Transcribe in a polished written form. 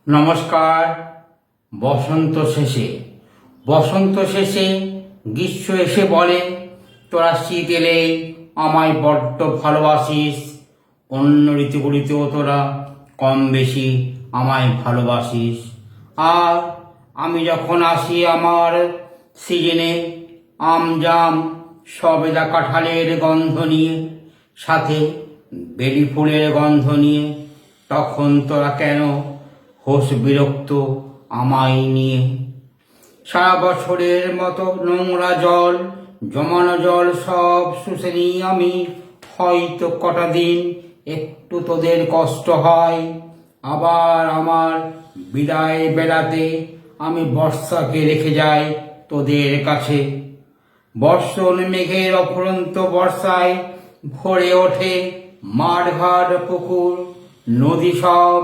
নমস্কার। বসন্ত শেষে গ্রীষ্ম এসে বলে, তোরা শীত এলেই আমায় বড্ড ভালোবাসিস। অন্য ঋতুগুলিতেও তোরা কম বেশি আমায় ভালোবাসিস। আর আমি যখন আসি আমার সিজনে, আম জাম সবেদা কাঁঠালের গন্ধ নিয়ে, সাথে বেলি ফুলের গন্ধ নিয়ে, তখন তোরা কেন হোস বিরক্ত আমায় নিয়ে? সারা বছরের মতো নোংরা জল, জমানো জল সব শুষে নিই আমি। হয়তো কটা দিন একটু তোদের কষ্ট হয়, আবার আমার বিদায় বেলাতে আমি বর্ষাকে রেখে যাই তোদের কাছে। বর্ষণ মেঘের অফুরন্ত বর্ষায় ভরে ওঠে মাঠঘাট পুকুর নদী সব।